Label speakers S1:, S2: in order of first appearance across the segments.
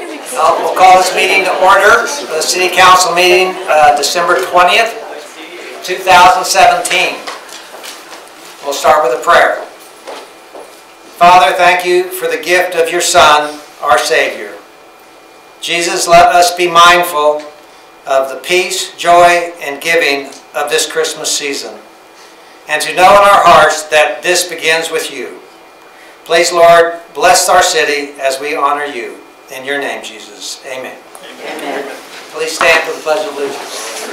S1: We'll call this meeting to order. The City Council meeting, December 20th, 2017. We'll start with a prayer. Father, thank you for the gift of your Son, our Savior. Jesus, let us be mindful of the peace, joy, and giving of this Christmas season, and to know in our hearts that this begins with you. Please, Lord, bless our city as we honor you. In your name, Jesus. Amen. Amen. Please stand for the Pledge of Allegiance.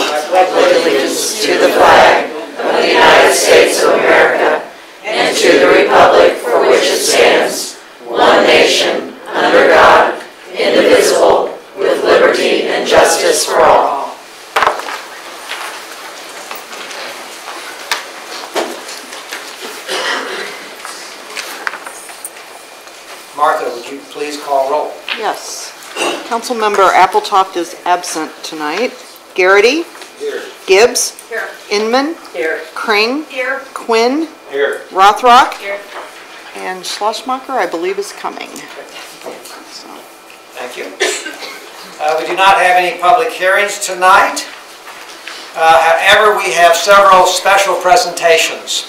S2: I pledge allegiance to the flag of the United States of America and to the republic for which it stands, one nation, under God, indivisible, with liberty and justice for all.
S1: Martha, would you please call roll?
S3: Yes. Councilmember Appletalk is absent tonight. Garrity?
S1: Here.
S3: Gibbs?
S2: Here.
S3: Inman?
S2: Here.
S3: Kring?
S2: Here.
S3: Quinn?
S1: Here.
S3: Rothrock?
S2: Here.
S3: And Schlossmacher, I believe, is coming. So.
S1: Thank you. We do not have any public hearings tonight. However, we have several special presentations.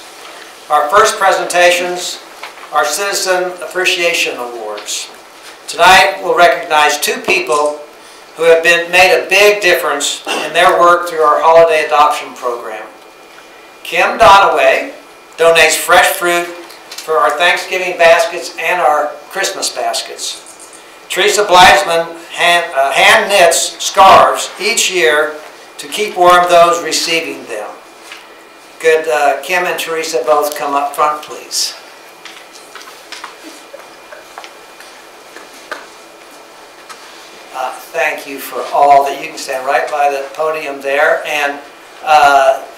S1: Our first presentations are Citizen Appreciation Awards. Tonight, we'll recognize two people who have made a big difference in their work through our holiday adoption program. Kim Donaway donates fresh fruit for our Thanksgiving baskets and our Christmas baskets. Teresa Bleisman hand knits scarves each year to keep warm those receiving them. Could Kim and Teresa both come up front, please? Thank you for all that. You can stand right by the podium there. And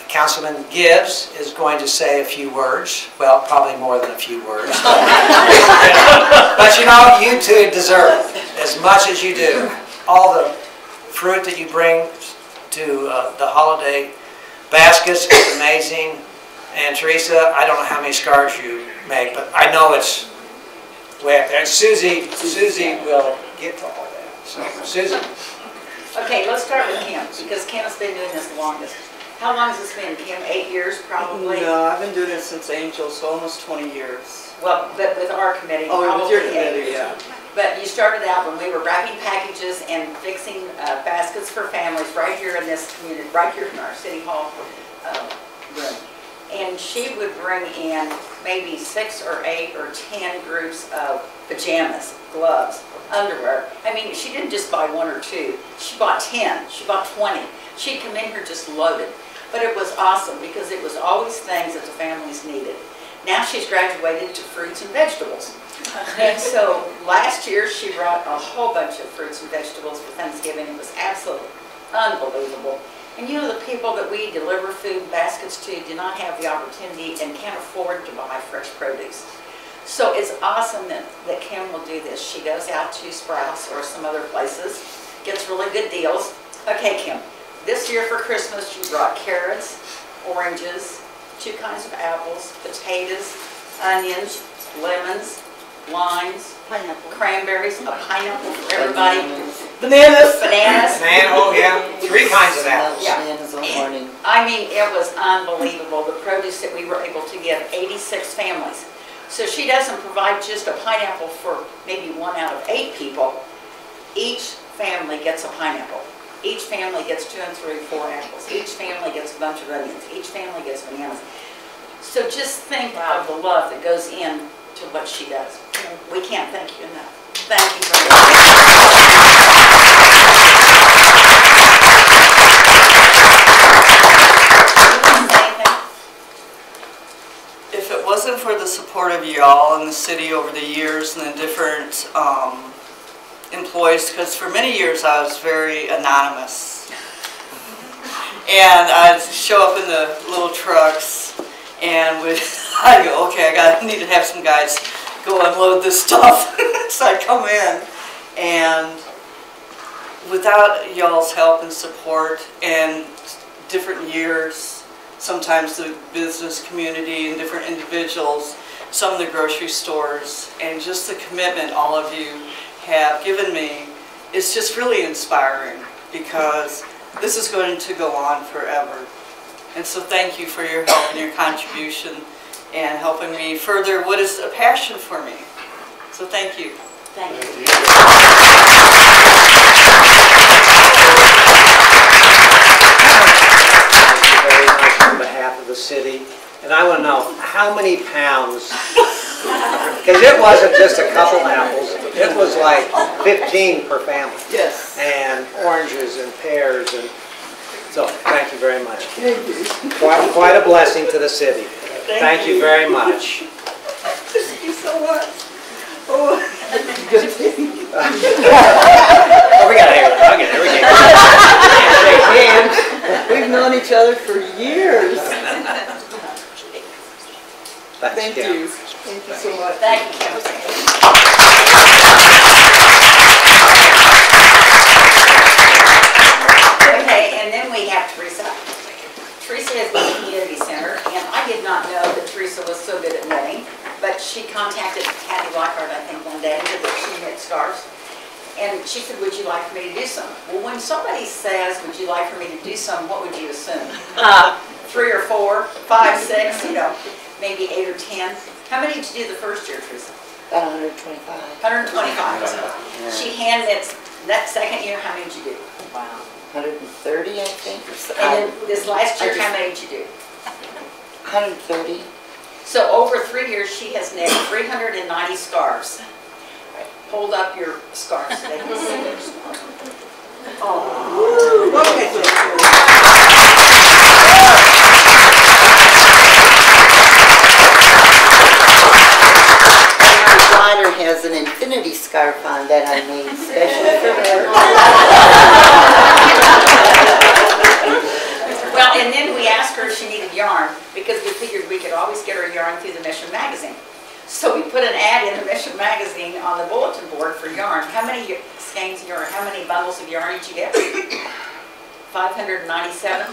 S1: Councilman Gibbs is going to say a few words. Well, probably more than a few words. But you know, you two deserve it as much as you do. All the fruit that you bring to the holiday baskets is amazing. And Teresa, I don't know how many scarves you make, but I know it's way up there. And Susie will get to all that. So, Susan.
S2: Okay, let's start with Kim, because Kim's been doing this the longest. How long has this been, Kim? 8 years, probably?
S4: No, I've been doing it since Angel, so almost 20 years.
S2: Well, but with our committee,
S4: Oh,
S2: probably
S4: with your
S2: 8
S4: committee,
S2: years.
S4: yeah.
S2: But you started out when we were wrapping packages and fixing baskets for families right here in this community, right here in our City Hall room. And she would bring in maybe 6 or 8 or 10 groups of pajamas, gloves, underwear. I mean, she didn't just buy 1 or 2. She bought 10. She bought 20. She'd come in here just loaded. But it was awesome because it was always things that the families needed. Now she's graduated to fruits and vegetables. And so last year she brought a whole bunch of fruits and vegetables for Thanksgiving. It was absolutely unbelievable. And you know, the people that we deliver food baskets to do not have the opportunity and can't afford to buy fresh produce. So it's awesome that Kim will do this. She goes out to Sprouts or some other places, gets really good deals. Okay, Kim, this year for Christmas you brought carrots, oranges, 2 kinds of apples, potatoes, onions, lemons, limes,
S3: Pineapple.
S2: cranberries, a pineapple for everybody.
S4: Bananas!
S2: Bananas.
S1: Oh yeah, 3 kinds of apples.
S2: Yeah.
S4: Bananas in the morning.
S2: I mean, it was unbelievable, the produce that we were able to give 86 families. So she doesn't provide just a pineapple for maybe 1 out of 8 people. Each family gets a pineapple. Each family gets 2 and 3, 4 apples. Each family gets a bunch of onions. Each family gets bananas. So just think of the love that goes in to what she does. We can't thank you enough. Thank you very
S4: If it wasn't for the support of y'all and the city over the years and the different employees, because for many years I was very anonymous. And I'd show up in the little trucks and I'd go, okay, I need to have some guys go unload this stuff. So I'd come in, and without y'all's help and support and different years, sometimes the business community and different individuals, some of the grocery stores, and just the commitment all of you have given me is just really inspiring, because this is going to go on forever. And so thank you for your help and your contribution and helping me further what is a passion for me. So thank you.
S2: Thank you.
S1: Thank you very much on behalf of the city. And I want to know how many pounds, because it wasn't just a couple apples, it was like 15 per family.
S4: Yes.
S1: And oranges and pears, and so thank you very much. Quite a blessing to the city. Thank you very much.
S4: Thank you so much. Oh.
S1: Oh, we got to hug it. Here we go. Shake hands.
S4: We've known each other for years. Thank you. Thank you so much.
S2: Thank you. Okay, and then we have Teresa. Teresa is the community center, and I did not know that Teresa was so good at knitting, but she contacted Kathy Lockhart, I think, one day, and said that she knit scarves. And she said, would you like for me to do some? Well, when somebody says, would you like for me to do some, what would you assume? 3 or 4, 5, 6, you know, maybe 8 or 10. How many did you do the first year, Teresa?
S5: About 125.
S2: 125. She hand knits. That second year, how many did you do?
S5: Wow. 130, I think. Or so.
S2: And then this last year, how many did you do?
S5: 130.
S2: So over 3 years, she has knit 390 scarves. Hold up your scarves so they can see their scarves. Oh. Okay.
S5: My daughter has an infinity scarf on that I made special for her.
S2: Well, and then we asked her if she needed yarn, because we figured we could always get her yarn through the Mission magazine. So we put an ad in the Mission magazine on the bulletin board for yarn. How many skeins of yarn, how many bundles of yarn did you get? 597?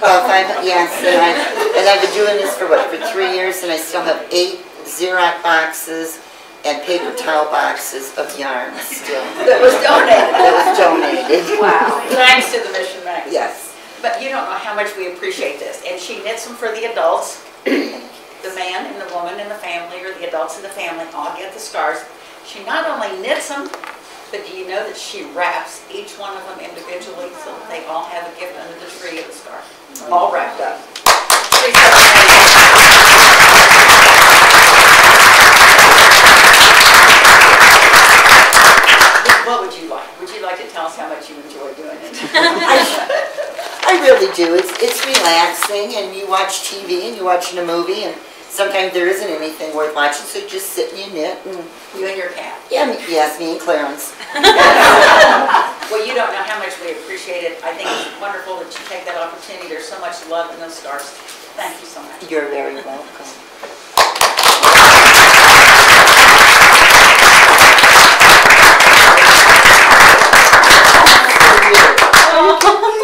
S5: Yes, and I've been doing this for what, for 3 years, and I still have 8 Xerox boxes and paper towel boxes of yarn still.
S2: That was donated.
S5: That was donated.
S2: Wow. Thanks to the Mission magazine.
S5: Yes.
S2: But you don't know how much we appreciate this. And she knits them for the adults. The man and the woman and the family, or the adults in the family, all get the scarves. She not only knits them, but do you know that she wraps each one of them individually so that they all have a gift under the tree of the scarf? All wrapped up. What would you like? Would you like to tell us how much you enjoy doing it?
S5: I really do. It's relaxing, and you watch TV and you're watching a movie, and sometimes there isn't anything worth watching, so you just sit and you knit. And
S2: You and your cat.
S5: yeah, yes, me and Clarence.
S2: Well, you don't know how much we appreciate it. I think it's wonderful that you take that opportunity. There's so much love in those scarves. Thank you so much.
S5: You're very welcome.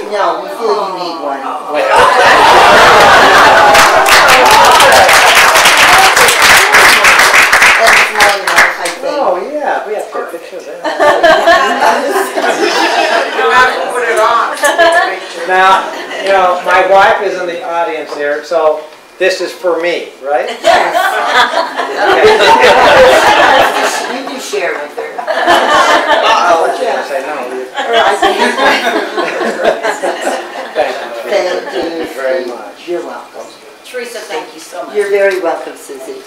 S5: No, we feel you need one. That's mine, I think.
S1: Oh, yeah, we have to take a picture of that.
S2: Put it on.
S1: Now, you know, my wife is in the audience here, so this is for me, right?
S5: Yes.
S1: Okay.
S5: You can share with her.
S1: I'll let you say no. Thank you.
S5: Thank you
S1: very much.
S5: You're welcome.
S2: Teresa, thank you so much.
S5: You're very welcome, Susie.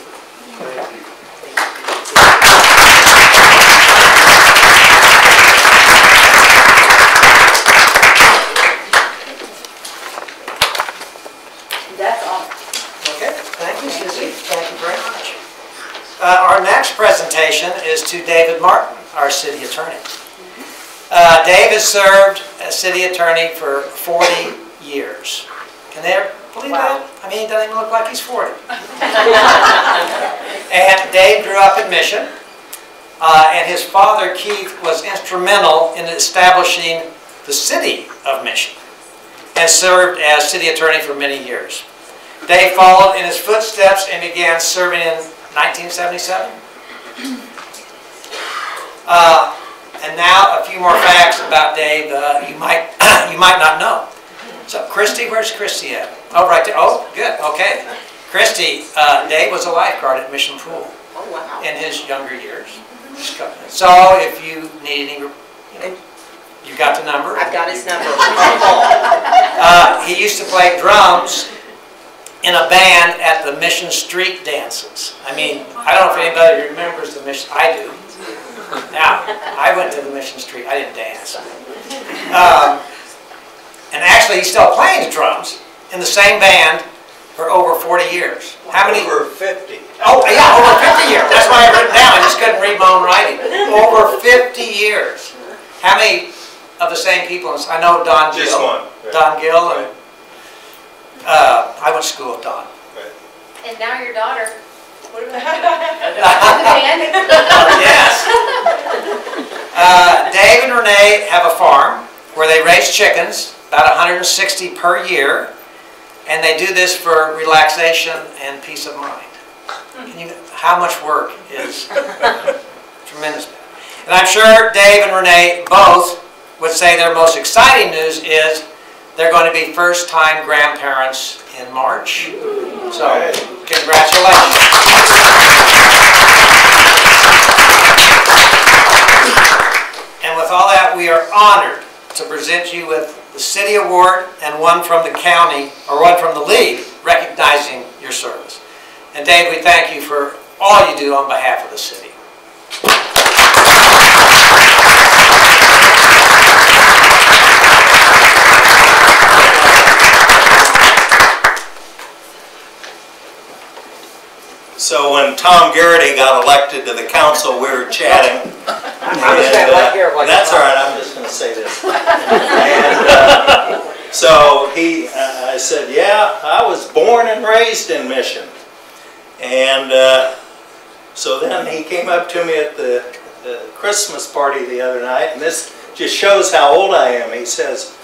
S2: That's all.
S1: Okay, thank you, Susie. Thank you very much. Our next presentation is to David Martin, our city attorney. Dave has served as city attorney for 40 years. Can they believe that? I mean, he doesn't even look like he's 40. And Dave grew up in Mission, and his father, Keith, was instrumental in establishing the city of Mission and served as city attorney for many years. Dave followed in his footsteps and began serving in 1977. And now a few more facts about Dave you might you might not know. So Christy, where's Christy at? Oh, right there. Oh, good. Okay. Christy, Dave was a lifeguard at Mission Pool
S2: Oh, wow.
S1: in his younger years. So if you need any, you got the number?
S2: I've got his number.
S1: He used to play drums in a band at the Mission Street dances. I mean, I don't know if anybody remembers the Mission. I do. Now, I went to the Mission Street. I didn't dance. And actually, he's still playing the drums in the same band for over 40 years. How many?
S6: Over 50.
S1: Oh, yeah, over 50 years. That's why I wrote it down. I just couldn't read my own writing. Over 50 years. How many of the same people? I know Don Gill.
S6: Just one. Right.
S1: Don Gill. And,
S6: Right.
S1: I went to school with Don.
S6: Right.
S7: And now your daughter. What about
S1: Yes. Dave and Renee have a farm where they raise chickens, about 160 per year, and they do this for relaxation and peace of mind. How much work is tremendous. And I'm sure Dave and Renee both would say their most exciting news is they're going to be first-time grandparents in March. So, congratulations. And with all that, we are honored to present you with the City Award and one from the county, or one from the league, recognizing your service. And Dave, we thank you for all you do on behalf of the city.
S6: So when Tom Garrity got elected to the council, we were chatting.
S1: I'm just standing right here.
S6: That's all right, I'm just going to say this. And so I said, yeah, I was born and raised in Mission. And so then he came up to me at the Christmas party the other night, and this just shows how old I am. He says,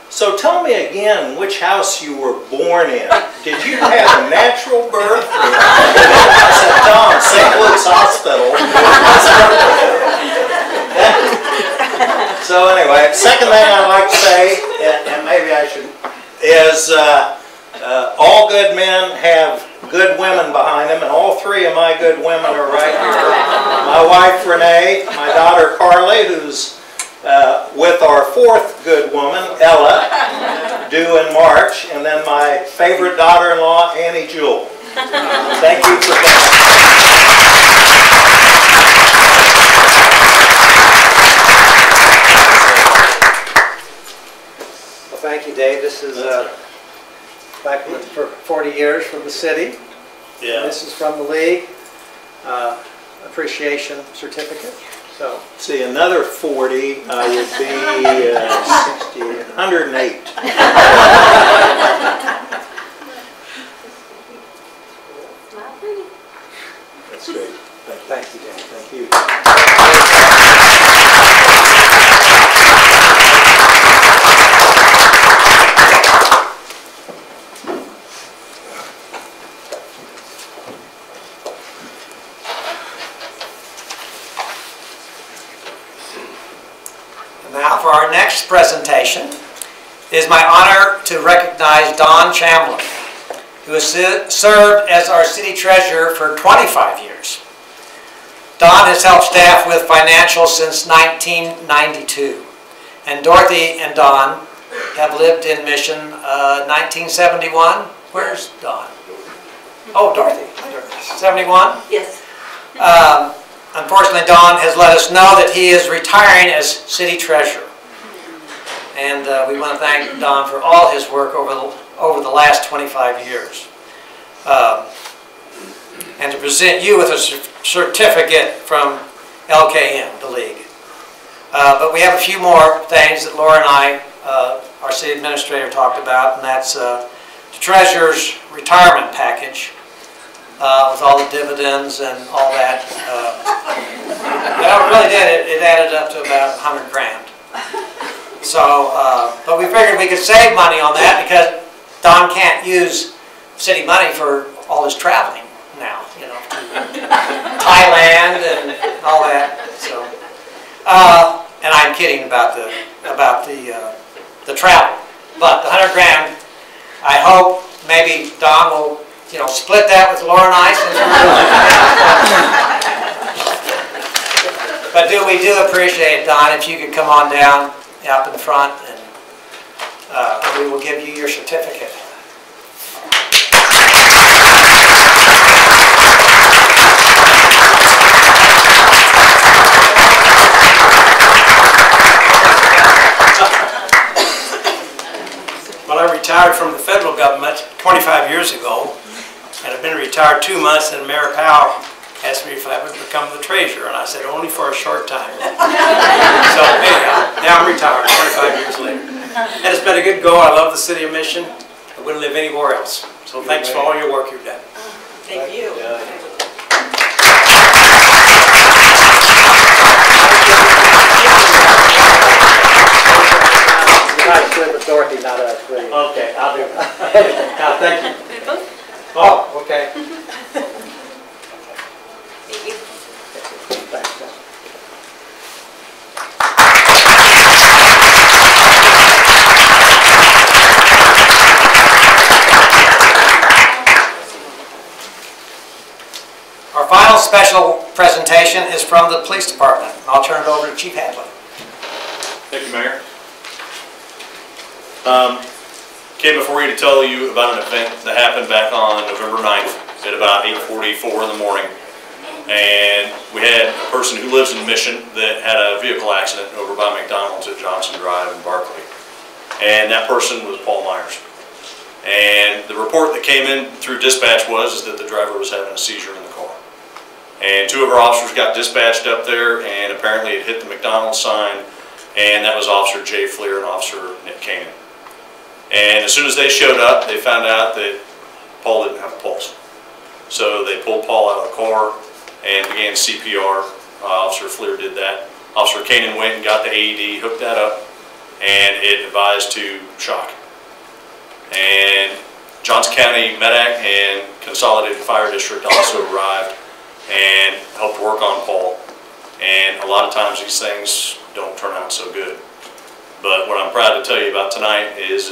S6: so tell me again which house you were born in. Did you have a natural birth? I said, Tom, St. Luke's Hospital. So anyway, second thing I'd like to say, and maybe I should, is all good men have good women behind them, and all three of my good women are right here. My wife Renee, my daughter Carly, who's with our fourth good woman, Ella, due in March, and then my favorite daughter-in-law, Annie Jewell. Thank you for coming.
S1: Well, thank you, Dave. This is back for 40 years from the city.
S6: Yeah.
S1: This is from the league. Appreciation certificate. So,
S6: See, another 40, I would be 60, 108. That's great.
S1: thank you, Dave.
S6: Thank you.
S1: Now for our next presentation, it is my honor to recognize Don Chamblin, who has served as our city treasurer for 25 years. Don has helped staff with financials since 1992, and Dorothy and Don have lived in Mission 1971. Where's Don? Oh, Dorothy. 71?
S2: Yes.
S1: Unfortunately, Don has let us know that he is retiring as city treasurer. And we want to thank Don for all his work over the last 25 years. And to present you with a certificate from LKM, the league. But we have a few more things that Laura and I, our city administrator, talked about, and that's the treasurer's retirement package. With all the dividends and all that. It really did. It added up to about 100 grand. So, but we figured we could save money on that because Don can't use city money for all his traveling now, you know, Thailand and all that. So, and I'm kidding about the travel. But the 100 grand, I hope maybe Don will, split that with Laura and I. But we do appreciate it, Don, if you could come on down up in the front, and we will give you your certificate.
S8: Well, I retired from the federal government 25 years ago, and I've been retired 2 months, and Mayor Powell asked me if I would become the treasurer, and I said only for a short time. So anyhow, now I'm retired 25 years later. And it's been a good go. I love the city of Mission. I wouldn't live anywhere else. So thanks for all your work you've done.
S2: Thank you.
S1: Split with Dorothy, not us, please.
S8: Okay, I'll do it.
S1: Now, thank you. Oh, okay.
S2: Thank you.
S1: Thanks. Our final special presentation is from the police department. I'll turn it over to Chief Hadley.
S9: Thank you, Mayor. Came before you to tell you about an event that happened back on November 9th at about 8:44 in the morning. And we had a person who lives in Mission that had a vehicle accident over by McDonald's at Johnson Drive in Barclay. And that person was Paul Myers. And the report that came in through dispatch was that the driver was having a seizure in the car. And 2 of our officers got dispatched up there, and apparently it hit the McDonald's sign, and that was Officer Jay Fleer and Officer Nick Kanan. And as soon as they showed up, they found out that Paul didn't have a pulse. So they pulled Paul out of the car and began CPR. Officer Fleer did that. Officer Kanan went and got the AED, hooked that up, and it advised to shock. And Johnson County Medac and Consolidated Fire District also arrived and helped work on Paul. And a lot of times these things don't turn out so good. But what I'm proud to tell you about tonight is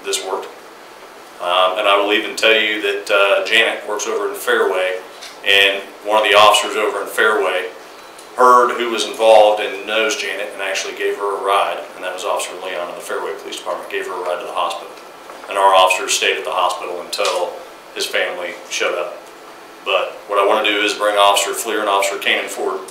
S9: this worked. And I will even tell you that Janet works over in Fairway, and one of the officers over in Fairway heard who was involved and knows Janet and actually gave her a ride, and that was Officer Leon of the Fairway Police Department, gave her a ride to the hospital. And our officers stayed at the hospital until his family showed up. But what I want to do is bring Officer Fleer and Officer Kanan forward.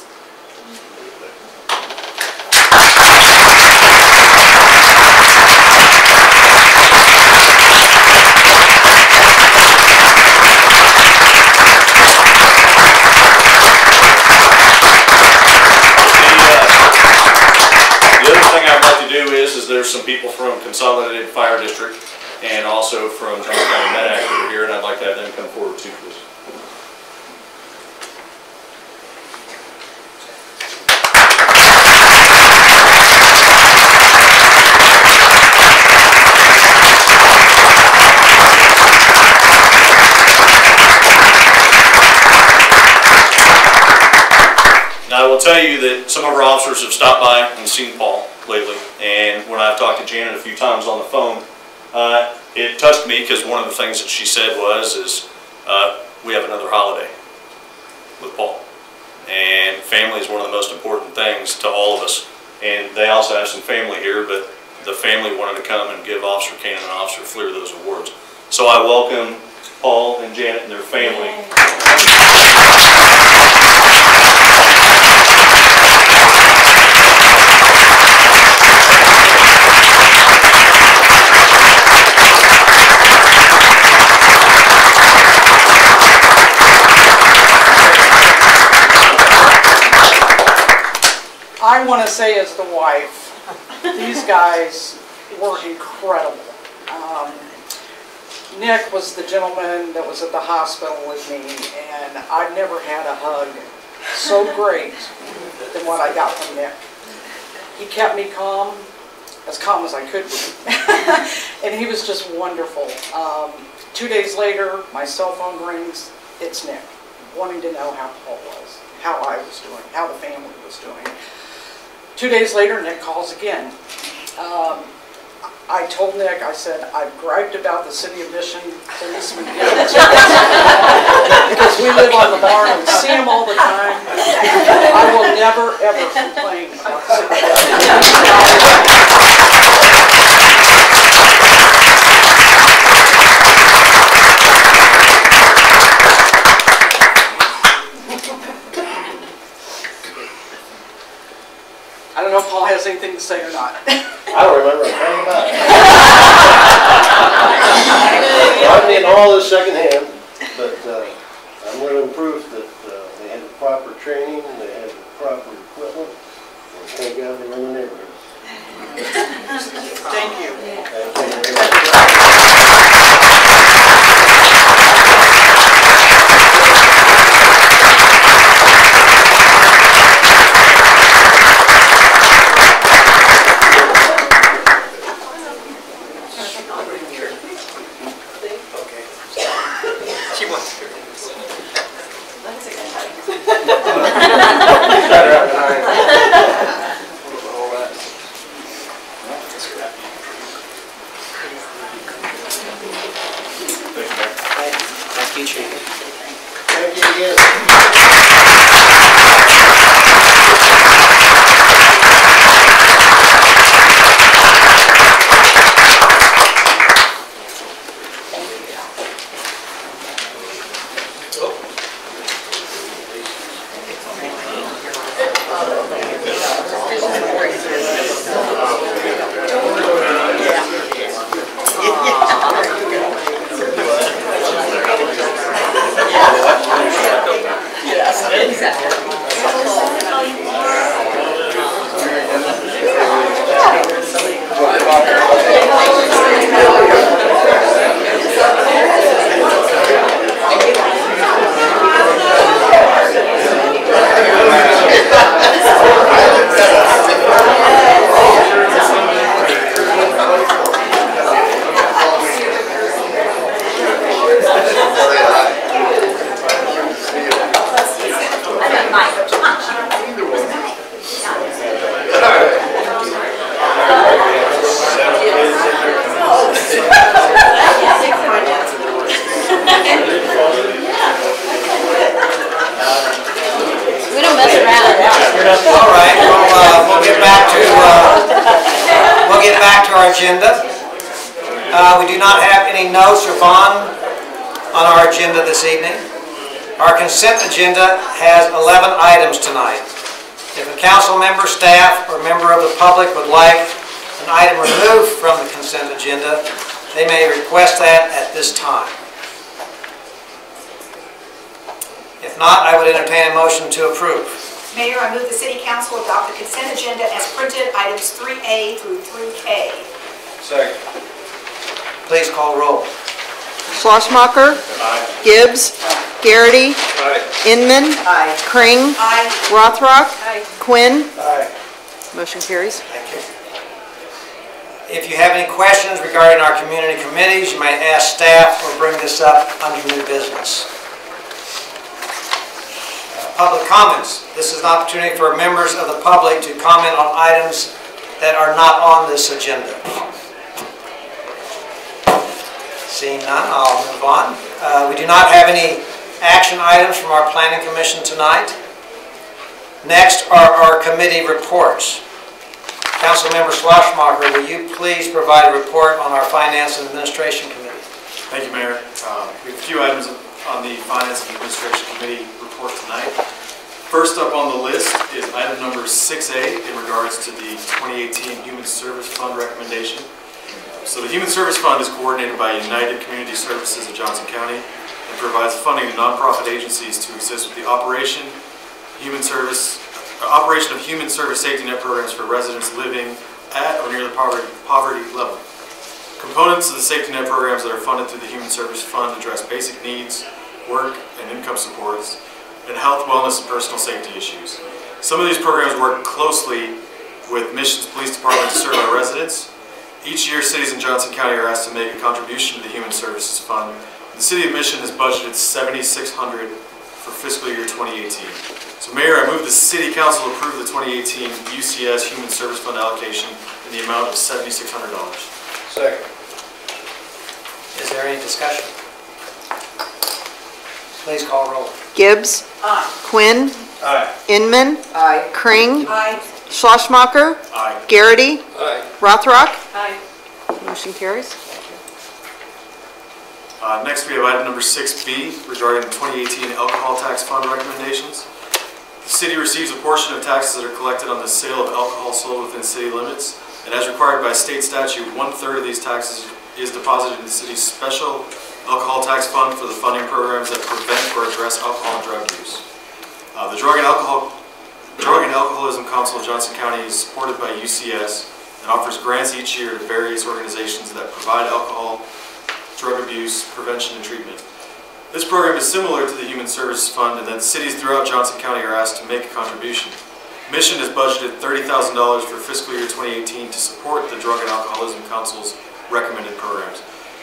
S9: There's some people from Consolidated Fire District and also from Johnson County Medac over here, and I'd like to have them come forward too, please. Now I will tell you that some of our officers have stopped by and seen Paul lately, and when I've talked to Janet a few times on the phone, it touched me because one of the things that she said was we have another holiday with Paul, and family is one of the most important things to all of us. And they also have some family here, but the family wanted to come and give Officer Kanan and Officer Fleer those awards. So I welcome Paul and Janet and their family.
S3: I want to say as the wife, these guys were incredible. Nick was the gentleman that was at the hospital with me, and I've never had a hug so great than what I got from Nick. He kept me calm as I could be, and he was just wonderful. 2 days later, my cell phone rings, it's Nick. wanting to know how Paul was, how I was doing, how the family was doing. 2 days later, Nick calls again. I told Nick, I said, I've griped about the city of Mission policemen because we live on the barn and see them all the time. I will never, ever complain about the city of I don't know if Paul has anything to say or not.
S10: I don't remember a thing about it. I'm getting all this secondhand, but I'm living proof that they had the proper training, they had the proper equipment, and thank God they were in the neighborhood.
S3: Thank you.
S10: Thank you very much.
S1: Thank you, Chief.
S10: Thank you again.
S1: All right, we'll get back to our agenda. We do not have any notes or bond on our agenda this evening. Our consent agenda has 11 items tonight. If a council member, staff, or member of the public would like an item removed from the consent agenda, they may request that at this time. If not, I would entertain a motion to approve.
S11: Mayor, I move the City Council adopt the consent agenda as printed, items 3A through 3K.
S10: Second.
S1: Please call roll.
S3: Schlossmacher.
S10: Aye.
S3: Gibbs. Garrity.
S10: Aye.
S3: Inman.
S2: Aye.
S3: Kring.
S11: Aye.
S3: Rothrock.
S11: Aye.
S3: Quinn.
S10: Aye.
S3: Motion carries.
S1: Thank you. If you have any questions regarding our community committees, you may ask staff or bring this up under new business. Public comments. This is an opportunity for members of the public to comment on items that are not on this agenda. Seeing none, I'll move on. We do not have any action items from our Planning Commission tonight. Next are our committee reports. Councilmember Schlossmacher, will you please provide a report on our Finance and Administration Committee?
S12: Thank you, Mayor. We have a few items on the Finance and Administration Committee report tonight. First up on the list is item number 6A in regards to the 2018 Human Service Fund recommendation. So the Human Service Fund is coordinated by United Community Services of Johnson County and provides funding to nonprofit agencies to assist with the operation of human service safety net programs for residents living at or near the poverty level. Components of the safety net programs that are funded through the Human Service Fund address basic needs, work and income supports, and health, wellness, and personal safety issues. Some of these programs work closely with Mission's Police Department to serve our residents. Each year, cities in Johnson County are asked to make a contribution to the Human Services Fund. The City of Mission has budgeted $7,600 for fiscal year 2018. So Mayor, I move the City Council approve the 2018 UCS Human Service Fund allocation in the amount of $7,600.
S10: Second.
S1: Is there any discussion? Please call roll.
S13: Gibbs.
S2: Aye.
S13: Quinn.
S10: Aye.
S13: Inman.
S2: Aye.
S13: Kring.
S11: Aye.
S13: Schlosmacher.
S12: Aye.
S13: Garrity.
S10: Aye.
S13: Rothrock.
S7: Aye.
S13: Motion carries.
S12: Next, we have item number 6B regarding the 2018 alcohol tax fund recommendations. The city receives a portion of taxes that are collected on the sale of alcohol sold within city limits, and as required by state statute, 1/3 of these taxes is deposited in the city's special alcohol tax fund for the funding programs that prevent or address alcohol and drug use. The Drug and Alcoholism Council of Johnson County is supported by UCS and offers grants each year to various organizations that provide alcohol, drug abuse, prevention, and treatment. This program is similar to the Human Services Fund in that cities throughout Johnson County are asked to make a contribution. Mission has budgeted $30,000 for fiscal year 2018 to support the Drug and Alcoholism Council's recommended programs.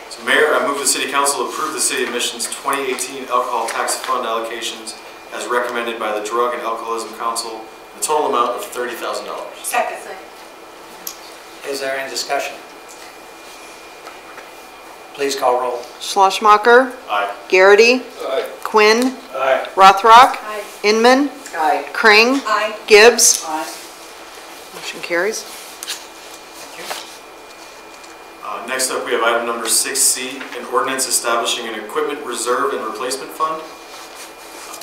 S12: So Mayor, I move the City Council approve the City of Mission's 2018 alcohol tax fund allocations as recommended by the Drug and Alcoholism Council, the total amount of $30,000.
S11: Second.
S1: Is there any discussion? Please call roll.
S13: Schlossmacher.
S12: Aye.
S13: Garrity.
S10: Aye.
S13: Quinn.
S10: Aye.
S13: Rothrock.
S7: Aye.
S13: Inman.
S2: Aye.
S13: Kring.
S11: Aye.
S13: Gibbs.
S2: Aye.
S13: Motion carries.
S12: Next up, we have item number 6C, an ordinance establishing an equipment reserve and replacement fund.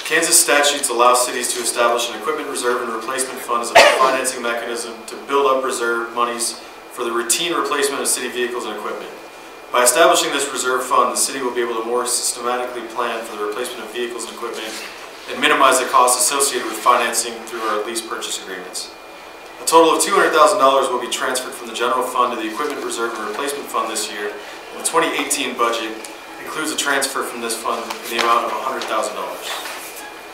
S12: Kansas statutes allow cities to establish an equipment reserve and replacement fund as a financing mechanism to build up reserve monies for the routine replacement of city vehicles and equipment. By establishing this reserve fund, the city will be able to more systematically plan for the replacement of vehicles and equipment and minimize the costs associated with financing through our lease purchase agreements. A total of $200,000 will be transferred from the general fund to the equipment reserve and replacement fund this year, and the 2018 budget includes a transfer from this fund in the amount of $100,000.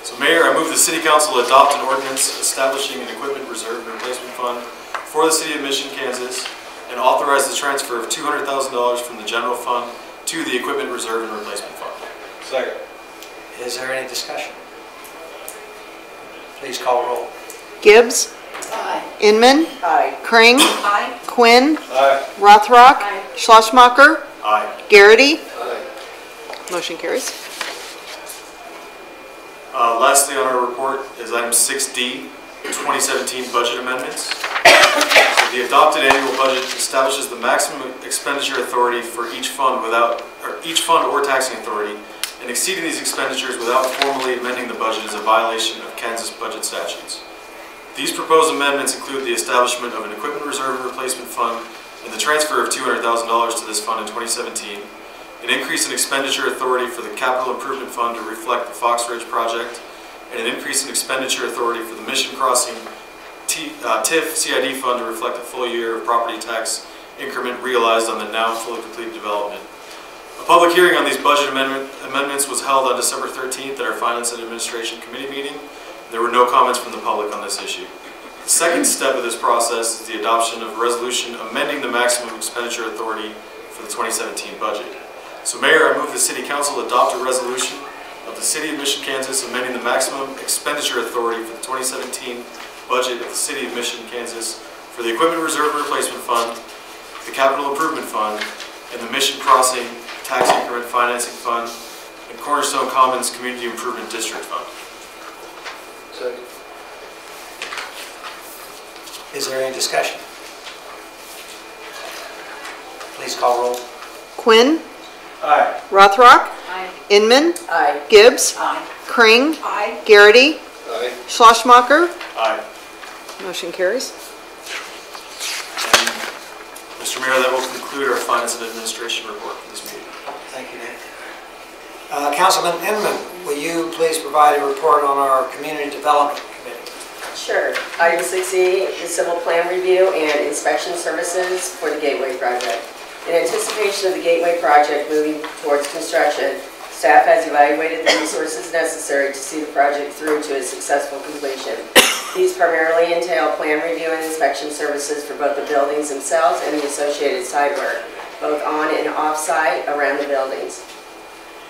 S12: So Mayor, I move the City Council adopt an ordinance establishing an equipment reserve and replacement fund for the City of Mission, Kansas, and authorize the transfer of $200,000 from the general fund to the equipment reserve and replacement fund.
S10: Second.
S1: Is there any discussion? Please call roll.
S13: Gibbs.
S2: Aye.
S13: Inman.
S2: Aye.
S13: Kring.
S11: Aye.
S13: Quinn.
S10: Aye.
S13: Rothrock.
S7: Aye.
S13: Schlossmacher.
S12: Aye.
S13: Garrity.
S10: Aye.
S13: Motion carries.
S12: Lastly on our report is item 6D, 2017 budget amendments. The adopted annual budget establishes the maximum expenditure authority for each fund or taxing authority, and exceeding these expenditures without formally amending the budget is a violation of Kansas budget statutes. These proposed amendments include the establishment of an equipment reserve and replacement fund and the transfer of $200,000 to this fund in 2017, an increase in expenditure authority for the capital improvement fund to reflect the Fox Ridge project, and an increase in expenditure authority for the Mission Crossing TIF CID fund to reflect a full year of property tax increment realized on the now fully completed development. A public hearing on these budget amendments was held on December 13th at our Finance and Administration Committee meeting. There were no comments from the public on this issue. The second step of this process is the adoption of a resolution amending the maximum expenditure authority for the 2017 budget. So Mayor, I move the City Council adopt a resolution of the City of Mission, Kansas, amending the maximum expenditure authority for the 2017 budget of the City of Mission, Kansas for the Equipment Reserve and Replacement Fund, the Capital Improvement Fund, and the Mission Crossing Tax Increment Financing Fund, and Cornerstone Commons Community Improvement District Fund.
S10: Second.
S1: Is there any discussion? Please call roll.
S13: Quinn.
S10: Aye.
S13: Rothrock.
S7: Aye.
S13: Inman.
S2: Aye.
S13: Gibbs.
S2: Aye.
S13: Kring.
S11: Aye.
S13: Garrity.
S10: Aye.
S13: Schlossmacher.
S12: Aye.
S13: Motion carries.
S12: And Mr. Mayor, that will conclude our Finance and Administration report for this meeting.
S1: Thank you, Nick. Councilman Inman, will you please provide a report on our Community Development Committee?
S14: Sure. Item 6E is civil plan review and inspection services for the Gateway project. In anticipation of the Gateway project moving towards construction, staff has evaluated the resources necessary to see the project through to a successful completion. These primarily entail plan review and inspection services for both the buildings themselves and the associated site work, both on and off-site around the buildings.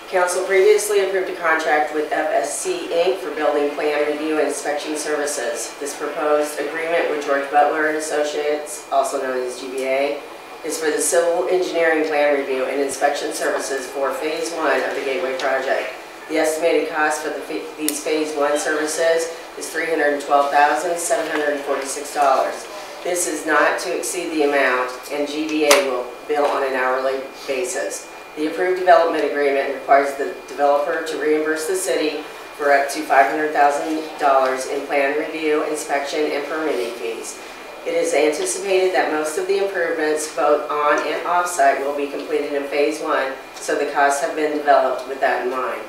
S14: Council previously approved a contract with FSC Inc. for building plan review and inspection services. This proposed agreement with George Butler and Associates, also known as GBA, is for the civil engineering plan review and inspection services for Phase 1 of the Gateway project. The estimated cost for these Phase 1 services is $312,746. This is not to exceed the amount, and GBA will bill on an hourly basis. The approved development agreement requires the developer to reimburse the city for up to $500,000 in plan review, inspection, and permitting fees. It is anticipated that most of the improvements, both on and off-site, will be completed in Phase 1, so the costs have been developed with that in mind.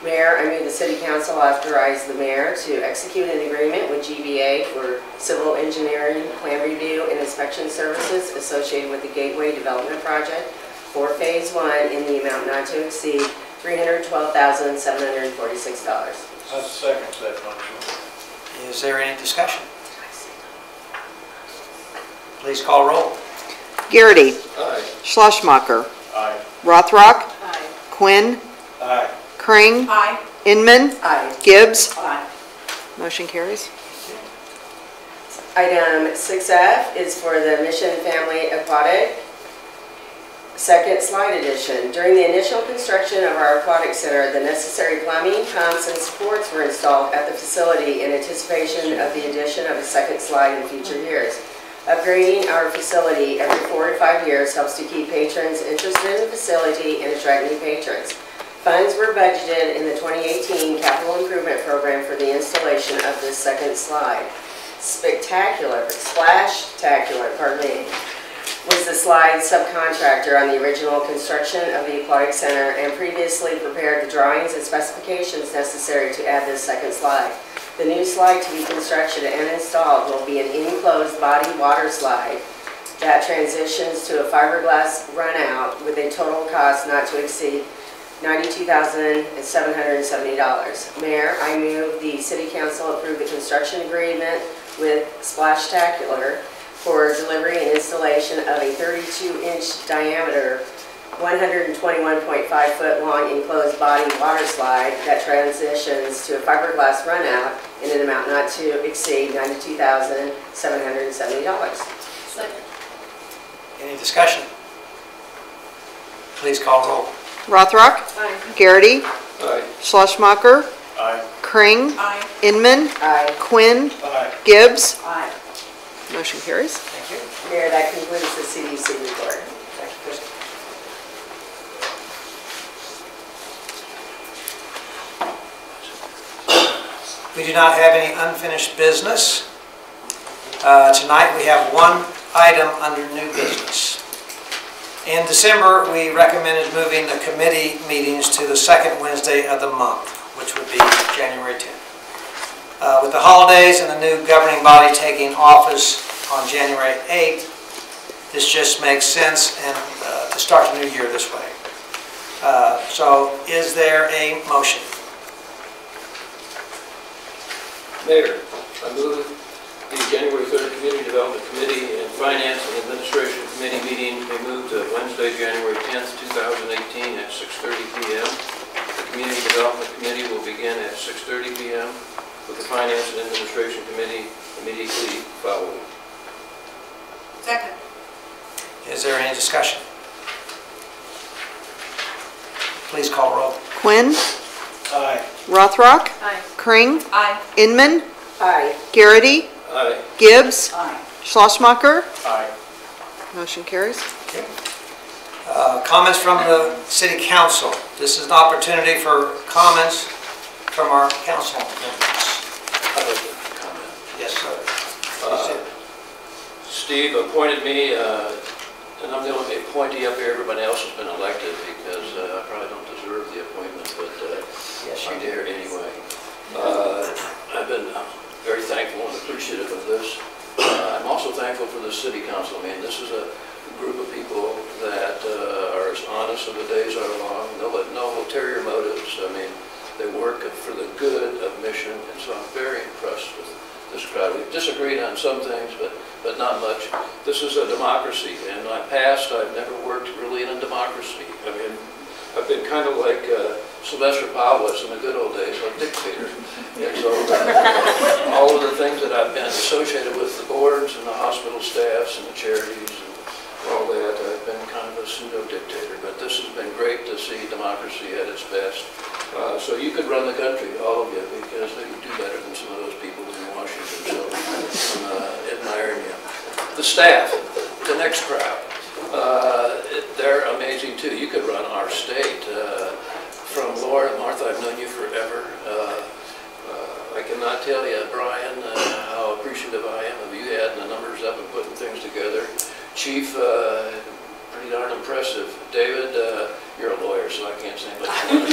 S14: Mayor, I move the City Council authorize the mayor to execute an agreement with GBA for civil engineering, plan review, and inspection services associated with the Gateway Development Project for Phase 1 in the amount not to exceed $312,746.
S10: I second that motion.
S1: Is there any discussion? Please call roll.
S13: Garrity.
S10: Aye.
S13: Schlosmacher.
S10: Aye.
S13: Rothrock.
S7: Aye.
S13: Quinn.
S10: Aye.
S13: Kring.
S11: Aye.
S13: Inman.
S14: Aye.
S13: Gibbs.
S2: Aye.
S13: Motion carries.
S14: Item 6F is for the Mission Family Aquatic Second Slide Edition. During the initial construction of our aquatic center, the necessary plumbing, pumps, and supports were installed at the facility in anticipation of the addition of a second slide in future years. Upgrading our facility every 4 to 5 years helps to keep patrons interested in the facility and attract new patrons. Funds were budgeted in the 2018 capital improvement program for the installation of this second slide. Splashtacular, was the slide subcontractor on the original construction of the aquatic center and previously prepared the drawings and specifications necessary to add this second slide. The new slide to be constructed and installed will be an enclosed body water slide that transitions to a fiberglass runout with a total cost not to exceed $92,770. Mayor, I move the City Council approve the construction agreement with Splashtacular for delivery and installation of a 32-inch diameter, 121.5-foot long enclosed body water slide that transitions to a fiberglass runout in an amount not to exceed $92,770.
S7: Second.
S1: Any discussion? Please call roll.
S13: Rothrock.
S7: Aye.
S13: Garrity.
S10: Aye.
S13: Schlosmacher.
S10: Aye.
S13: Kring.
S11: Aye.
S13: Inman.
S14: Aye.
S13: Quinn.
S10: Aye.
S13: Gibbs.
S2: Aye.
S13: Motion carries.
S1: Thank you.
S14: Mayor, that concludes the CDC report.
S1: Thank you, Christie. We do not have any unfinished business. Tonight we have one item under new business. In December, we recommended moving the committee meetings to the second Wednesday of the month, which would be January 10th. With the holidays and the new governing body taking office on January 8th, this just makes sense and to start the new year this way. So is there a motion?
S15: Mayor, I move the January 3rd Community Development Committee and Finance and Administration Committee meeting be moved to Wednesday, January 10th, 2018 at 6:30 p.m. The Community Development Committee will begin at 6:30 p.m. with the Finance and Administration Committee immediately following.
S11: Second.
S1: Is there any discussion? Please call roll.
S13: Quinn.
S10: Aye.
S13: Rothrock.
S7: Aye.
S13: Kring.
S11: Aye.
S13: Inman.
S14: Aye.
S13: Garrity.
S15: Aye.
S13: Gibbs.
S2: Aye.
S13: Schlosmacher.
S10: Aye.
S13: Motion carries.
S1: Comments from the City Council. This is an opportunity for comments from our council members.
S15: I'd like to comment.
S1: Yes, sir.
S15: Steve appointed me, and I'm the only appointee up here. Everybody else has been elected because I probably don't deserve the appointment, but
S1: Yes, you
S15: I'm
S1: do.
S15: here anyway. I've been very thankful and appreciative of this. I'm also thankful for the City Council. I mean, this is a group of people that are as honest as the days are long. No ulterior motives. I mean, they work for the good of Mission, and so I'm very impressed with this crowd. We've disagreed on some things, but not much. This is a democracy. In my past, I've never worked really in a democracy. I mean, I've been kind of like Sylvester Powell was in the good old days, a dictator. And so all of the things that I've been associated with, the boards and the hospital staffs and the charities and all that, I've been kind of a pseudo-dictator. But this has been great to see democracy at its best. So you could run the country, all of you, because you do better than some of those people in Washington. So I'm admiring you. The staff, the next crowd, they're amazing too. You could run our state. From Laura and Martha, I've known you forever. I cannot tell you, Brian, how appreciative I am of you adding the numbers up and putting things together. Chief, pretty darn impressive. David, you're a lawyer, so I can't say much more.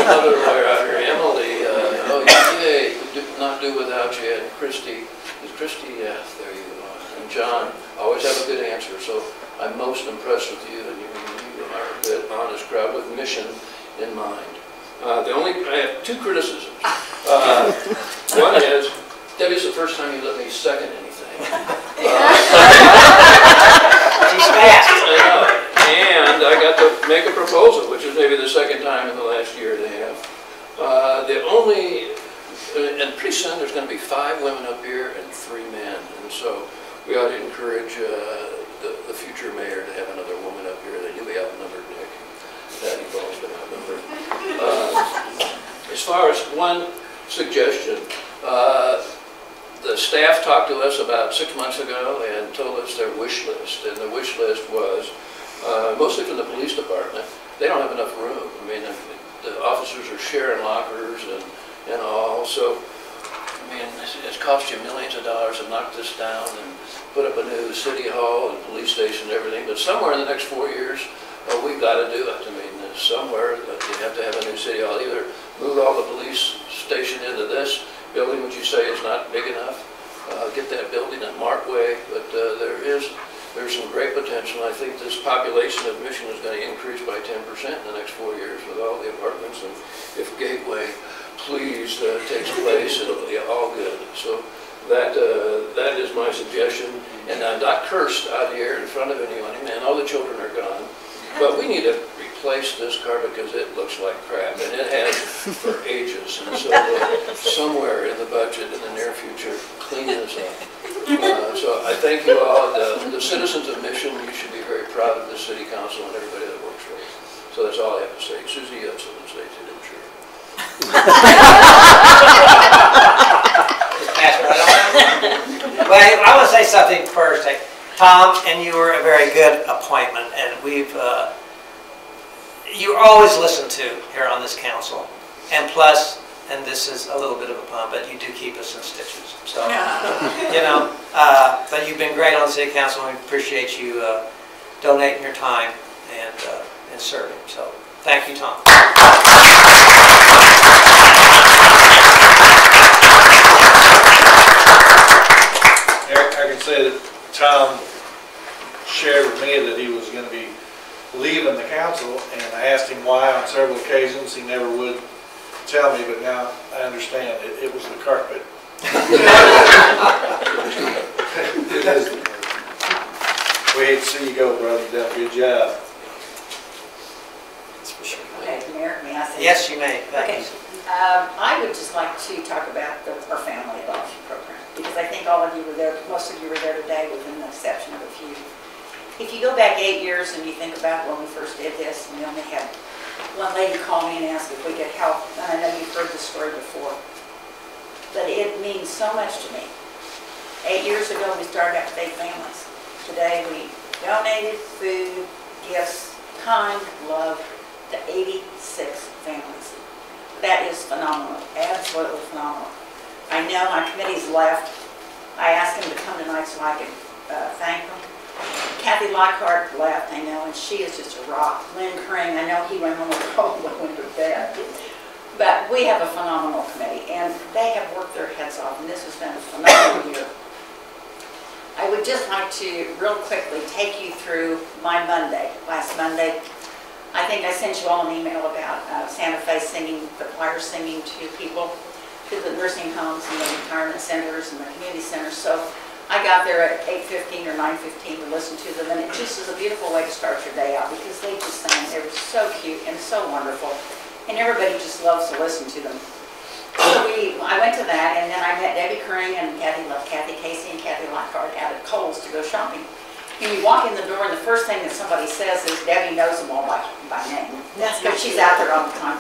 S15: Another lawyer out here. Emily, oh, yay, could not do without you. And Christy, is Christy? Yeah, there you are. And John, always have a good answer. So I'm most impressed with you, and you are a good, honest crowd with mission in mind. I have two criticisms. One is, Debbie, it's the first time you let me second anything.
S1: She's fast.
S15: I know. And I got to make a proposal, which is maybe the second time in the last year and a half. And pretty soon there's going to be 5 women up here and 3 men. And so we ought to encourage the future mayor to have another woman up here. They do be outnumbered, Nick. Patty Ball's been outnumbered. As far as one suggestion, the staff talked to us about 6 months ago and told us their wish list. And the wish list was mostly from the police department. They don't have enough room. I mean, the officers are sharing lockers and all. So, I mean, it's cost you millions of dollars to knock this down and put up a new city hall and police station and everything. But somewhere in the next 4 years, we've got to do it. I mean, somewhere you have to have a new city hall. Either move all the police station into this building, which you say is not big enough, get that building at Markway, but there's some great potential. I think this population of Mission is going to increase by 10% in the next 4 years with all the apartments, and if Gateway Please takes place, it'll be all good. So that is my suggestion, and I'm not cursed out here in front of anyone. Man, all the children are gone, but we need to replace this car because it looks like crap, and it has for ages. And so somewhere in the budget in the near future, clean this up. So I thank you all. The citizens of Mission, you should be very proud of the city council and everybody that works for you. So that's all I have to say. Susie, you have something to say too, I'm sure.
S1: Well, I want to say something first. Tom, and you were a very good appointment, and you're always listened to here on this council. And plus, and this is a little bit of a pun, but you do keep us in stitches. So, you know, but you've been great on the city council, and we appreciate you donating your time and serving. So, thank you, Tom.
S16: I can say that Tom shared with me that he was going to be leaving the council, and I asked him why on several occasions. He never would tell me, but now I understand. It was the carpet. It is the carpet. We hate to see you go, brother. You've done a good job.
S2: Okay, Mayor, may I say?
S1: Yes, you may.
S2: Okay. I would just like to talk about our family adoption program, because I think all of you were there, most of you were there today with the exception of a few. If you go back 8 years and you think about when we first did this, and we only had one lady call me and ask if we could help, and I know you've heard this story before, but it means so much to me. 8 years ago, we started out with 8 families. Today, we donated food, gifts, time, love to 86 families. That is phenomenal, absolutely phenomenal. I know my committee's left. I asked them to come tonight so I could thank them. Kathy Lockhart left, I know, and she is just a rock. Lynn Kring, I know he went home with a cold and went to bed. But we have a phenomenal committee, and they have worked their heads off, and this has been a phenomenal year. I would just like to real quickly take you through my Monday, last Monday. I think I sent you all an email about Santa Fe singing, the choir singing to people, to the nursing homes and the retirement centers and the community centers. So I got there at 8:15 or 9:15 to listen to them, and it just is a beautiful way to start your day out because they just sang. They were so cute and so wonderful. and everybody just loves to listen to them. So I went to that, and then I met Debbie Curring and Kathy Casey and Kathy Lockhart out at Kohl's to go shopping. And you walk in the door, and the first thing that somebody says is, Debbie knows them all by name. That's because she's out there all the time.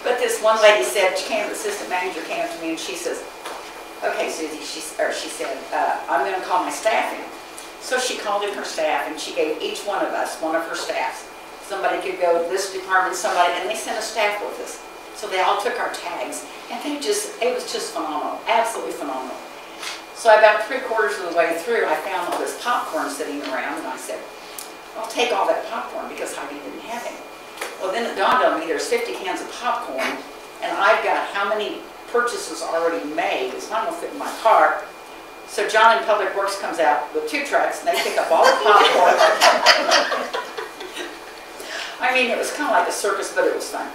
S2: But this one lady said, the assistant manager came up to me and she says, okay, Susie, she said, I'm going to call my staff in. So she called in her staff, and she gave each one of us one of her staffs. Somebody could go to this department, somebody, and they sent a staff with us. So they all took our tags, and it was just phenomenal, absolutely phenomenal. So about 3/4 of the way through, I found all this popcorn sitting around, and I said, I'll take all that popcorn because Heidi didn't have any. Well, then it dawned on me, there's 50 cans of popcorn, and I've got how many purchases already made. It's not going to fit in my car. So John in Public Works comes out with 2 trucks, and they pick up all the popcorn. I mean, it was kind of like a circus, but it was fun.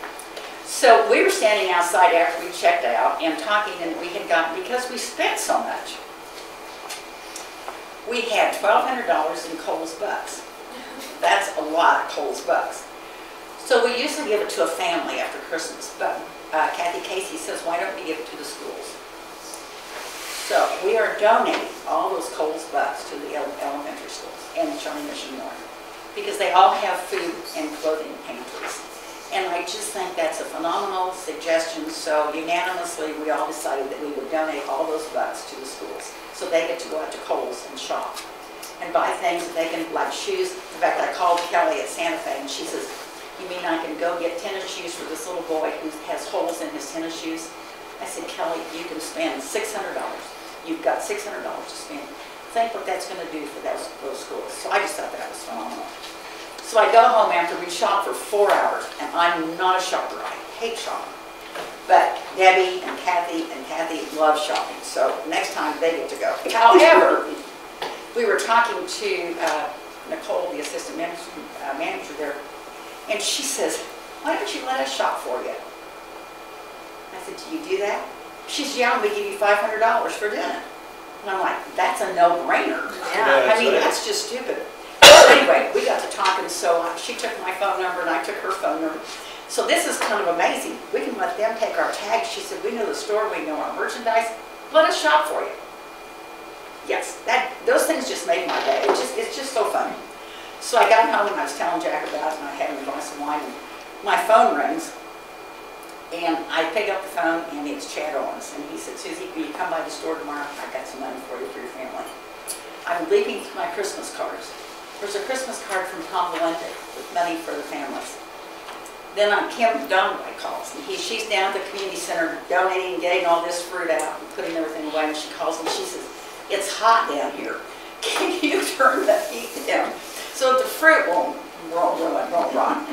S2: So we were standing outside after we checked out and talking, and we had gotten, because we spent so much, we had $1,200 in Kohl's bucks. That's a lot of Kohl's bucks. So we usually give it to a family after Christmas, but Kathy Casey says, why don't we give it to the schools? So we are donating all those Kohl's bucks to the elementary schools and Shawnee Mission North, because they all have food and clothing pantries. And I just think that's a phenomenal suggestion. So unanimously, we all decided that we would donate all those bucks to the schools, so they get to go out to Kohl's and shop and buy things that they can, like shoes. In fact, I called Kelly at Santa Fe, and she says, you mean I can go get tennis shoes for this little boy who has holes in his tennis shoes? I said, Kelly, you can spend $600. You've got $600 to spend. Think what that's going to do for those schools. So I just thought that was phenomenal. So I go home after we shop for 4 hours, and I'm not a shopper. I hate shopping. But Debbie and Kathy love shopping, so next time they get to go. However, we were talking to Nicole, the assistant manager there, and she says, why don't you let us shop for you? I said, do you do that? She says, yeah, we give you $500 for doing it. And I'm like, that's a no-brainer. Yeah, I mean, that's just stupid. Anyway, we got to talking, so she took my phone number and I took her phone number. So this is kind of amazing. We can let them take our tags. She said, we know the store, we know our merchandise. Let us shop for you. Yes, those things just make my day. It's just so fun. So I got home and I was telling Jack about it, and I had a glass of wine, and my phone rings. And I pick up the phone, and it's Chad Owens. And he said, Susie, will you come by the store tomorrow? I've got some money for you for your family. I'm leaving my Christmas cards. There's a Christmas card from Tom Valente with money for the families. Then Kim Donway calls, and she's down at the community center donating, getting all this fruit out and putting everything away. And she calls and she says, it's hot down here. Can you turn the heat down so that the fruit won't rot?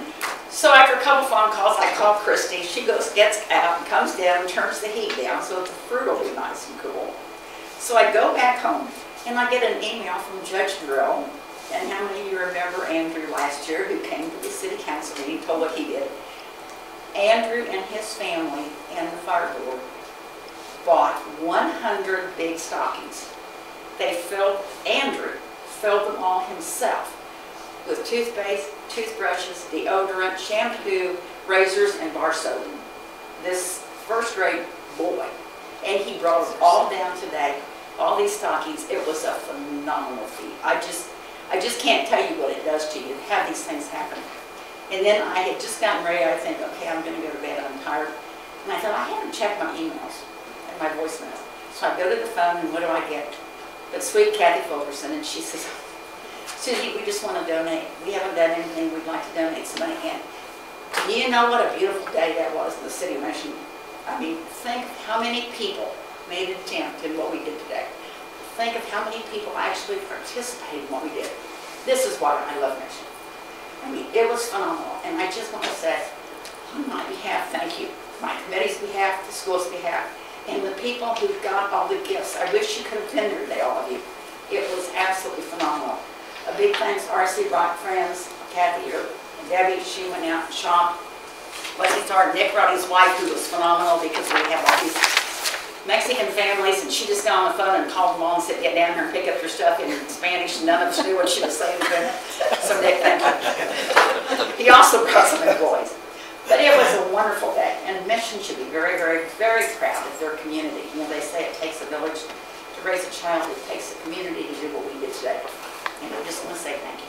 S2: So after a couple phone calls, I call Christy. She gets out and comes down and turns the heat down so that the fruit will be nice and cool. So I go back home, and I get an email from Judge Drill. And how many of you remember Andrew last year, who came to the city council meeting, told what he did? Andrew and his family and the fire board bought 100 big stockings. Andrew filled them all himself with toothpaste, toothbrushes, deodorant, shampoo, razors, and bar soap. This first-grade boy. And he brought them all down today, all these stockings. It was a phenomenal feat. I just can't tell you what it does to you to have these things happen. And then I had just gotten ready. I think, okay, I'm going to go to bed. I'm tired. And I thought, I haven't checked my emails and my voicemail. So I go to the phone, and what do I get? But sweet Kathy Fulkerson, and she says, Susie, we just want to donate. We haven't done anything. We'd like to donate some money. And do you know what a beautiful day that was in the city of Mission? I mean, think how many people made an attempt in what we did today. Think of how many people actually participated in what we did. This is why I love Mission. I mean, it was phenomenal. And I just want to say, on my behalf, thank you. My committee's behalf, the school's behalf, and the people who got all the gifts. I wish you could have been here today, all of you. It was absolutely phenomenal. A big thanks to RC Rock friends, Kathy and Debbie. She went out and shopped. Leslie started Nick brought his wife, who was phenomenal, because we have all these Mexican families, and she just got on the phone and called them all and said, get down here and pick up your stuff in Spanish. None of us knew what she was saying to them. So Nick, thank you. He also brought some employees. But it was a wonderful day, and Mission should be very, very, very proud of their community. You know, they say it takes a village to raise a child. It takes a community to do what we did today. And I just want to say thank you.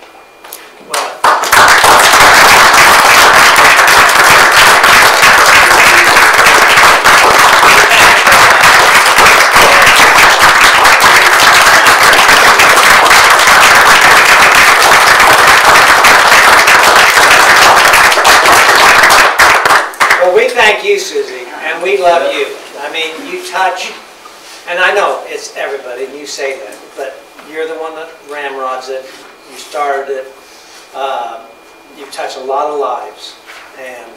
S1: Well, we thank you, Susie, and we love you. I mean, you touch, and I know it's everybody, and you say that, but you're the one that ramrods it, you started it, you touch a lot of lives, and,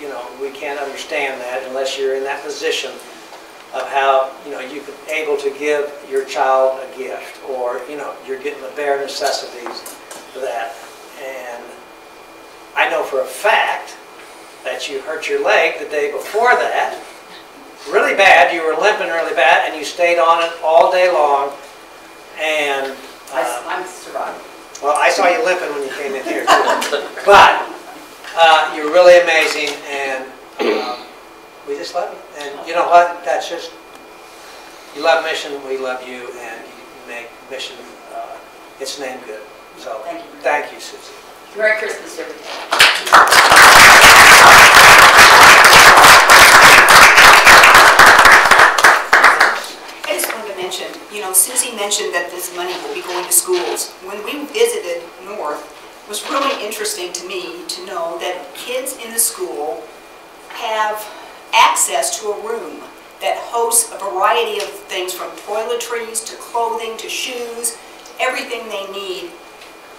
S1: you know, we can't understand that unless you're in that position of how, you know, you're able to give your child a gift, or, you know, you're getting the bare necessities for that. And I know for a fact that you hurt your leg the day before that, really bad. You were limping really bad, and you stayed on it all day long. And
S2: I'm surviving.
S1: well, I saw you limping when you came in here too. But you're really amazing, and we just love you. And you know what? That's just, you love Mission, we love you, and you make Mission its name good. So thank you, Susie.
S2: Merry Christmas, everybody.
S11: I just wanted to mention, you know, Susie mentioned that this money will be going to schools. When we visited North, it was really interesting to me to know that kids in the school have access to a room that hosts a variety of things from toiletries to clothing to shoes, everything they need.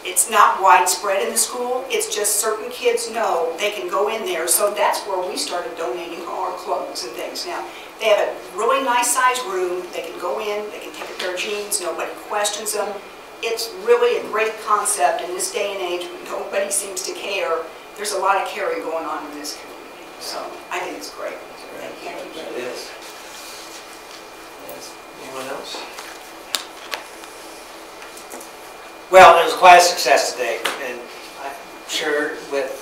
S11: It's not widespread in the school, it's just certain kids know they can go in there, so that's where we started donating our clothes and things. Now, they have a really nice sized room, they can go in, they can take a pair of jeans, nobody questions them. It's really a great concept in this day and age when nobody seems to care. There's a lot of caring going on in this community, so I think it's great. Thank you.
S1: It is. Yes. Anyone else? Well, it was quite a success today, and I'm sure with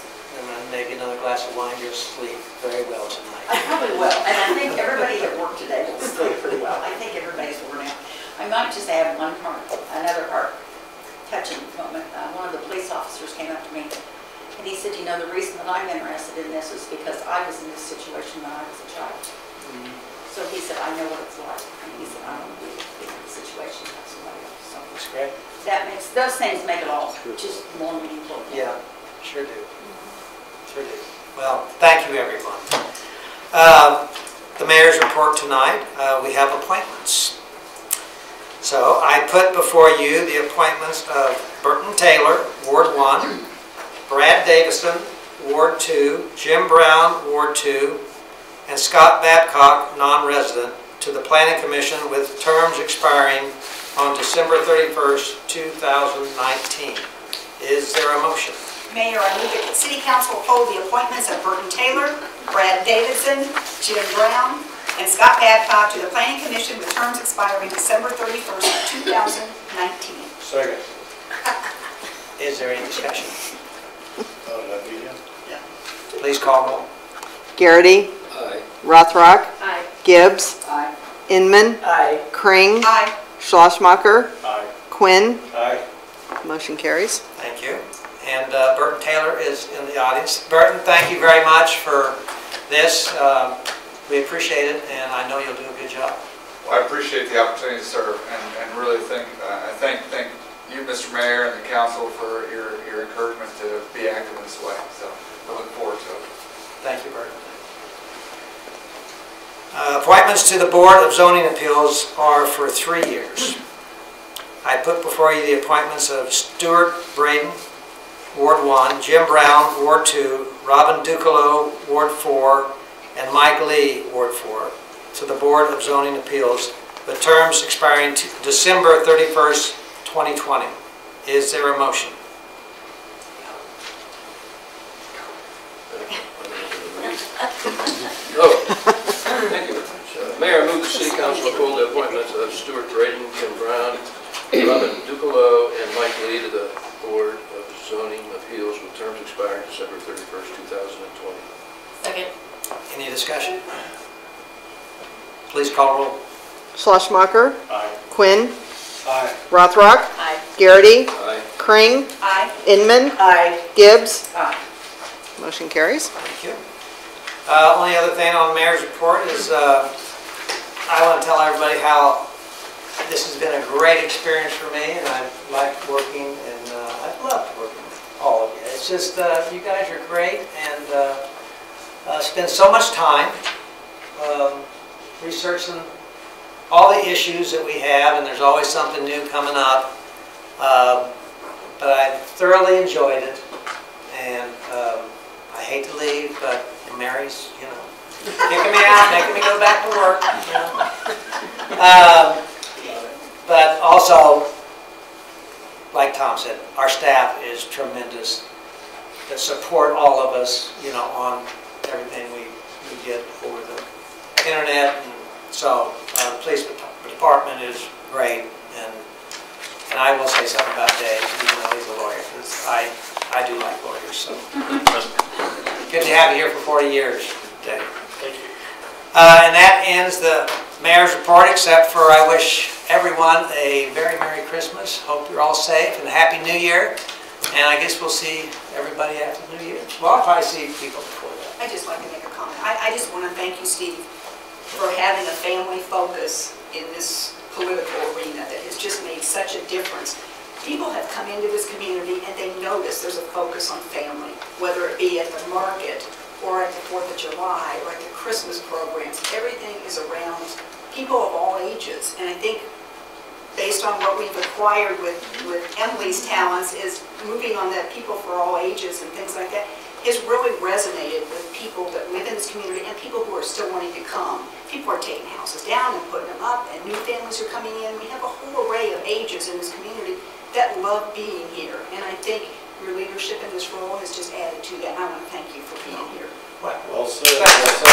S1: maybe another glass of wine, you'll sleep very well tonight.
S2: I probably will, and I think everybody that worked today will sleep pretty well. I think everybody's worn out. I might just add another heart-touching moment. One of the police officers came up to me, and he said, you know, the reason that I'm interested in this is because I was in this situation when I was a child. So he said, I know what it's like. And he said, I don't want to be in the situation of somebody else. So
S1: that's great.
S2: That makes, those things make it all just more meaningful.
S1: Yeah, sure do. Sure do. Well, thank you, everyone. The mayor's report tonight, we have appointments. So I put before you the appointments of Burton Taylor, Ward 1, Brad Davison, Ward 2, Jim Brown, Ward 2, and Scott Babcock, non-resident, to the Planning Commission with terms expiring on December 31st, 2019. Is there a motion?
S11: Mayor, I move that the City Council hold the appointments of Burton Taylor, Brad Davidson, Jim Brown, and Scott Babcock to the Planning Commission with terms expiring December 31st, 2019.
S16: Second.
S1: Is there any discussion?
S16: Oh, that'd be him.
S1: Yeah. Please call roll.
S13: Garrity.
S15: Aye.
S13: Rothrock.
S7: Aye.
S13: Gibbs.
S2: Aye.
S13: Inman.
S2: Aye.
S13: Kring.
S11: Aye.
S13: Schlossmacher.
S16: Aye.
S13: Quinn.
S16: Aye.
S13: Motion carries.
S1: Thank you. And Burton Taylor is in the audience. Burton, thank you very much for this. We appreciate it, and I know you'll do a good job.
S17: Well, I appreciate the opportunity to serve, and really thank you, Mr. Mayor, and the council for your encouragement to be active in this way. So I look forward to it.
S1: Thank you, Burton. Appointments to the Board of Zoning Appeals are for 3 years. I put before you the appointments of Stuart Braden, Ward 1, Jim Brown, Ward 2, Robin Ducalo, Ward 4, and Mike Lee, Ward 4, to the Board of Zoning Appeals, with terms expiring December 31st, 2020. Is there a motion?
S15: Thank you very much. Mayor, I move the City Council approve the appointments of Stuart Braden, Kim Brown, Robin Ducalo, and Mike Lee to the Board of Zoning Appeals with terms expiring December 31st, 2020.
S7: Second.
S1: Any discussion? Please call roll.
S13: Schlesmacher.
S16: Aye.
S13: Quinn.
S16: Aye.
S13: Rothrock.
S2: Aye.
S13: Garrity.
S15: Aye.
S13: Kring.
S2: Aye.
S13: Inman.
S14: Aye.
S13: Gibbs.
S2: Aye.
S13: Motion carries.
S1: Thank you. Only other thing on the mayor's report is I want to tell everybody how this has been a great experience for me, and I've liked working, and I've loved working with all of you. It's just, you guys are great, and spend so much time researching all the issues that we have, and there's always something new coming up. But I thoroughly enjoyed it, and I hate to leave, but Mary's, you know, kicking me out, making me go back to work. You know. But also, like Tom said, our staff is tremendous that support all of us, you know, on everything we get over the internet. And so the police department is great. And I will say something about Dave, even though he's a lawyer, because I do like lawyers. So good to have you here for 40 years, Dave.
S8: Thank you.
S1: And that ends the mayor's report, except for I wish everyone a very Merry Christmas. Hope you're all safe, and Happy New Year. And I guess we'll see everybody after the New Year. Well, I'll probably see people before that.
S11: I'd just like to make a comment. I just want to thank you, Steve, for having a family focus in this political arena that has just made such a difference. People have come into this community and they notice there's a focus on family, whether it be at the market or at the 4th of July or at the Christmas programs. Everything is around people of all ages. And I think based on what we've acquired with Emily's talents is moving on that people for all ages and things like that has really resonated with people that live in this community and people who are still wanting to come. People are taking houses down and putting them up, and new families are coming in. We have a whole array of ages in this community that love being here. And I think your leadership in this role has just added to that. And I want to thank you for being here.
S16: Well said. Well said.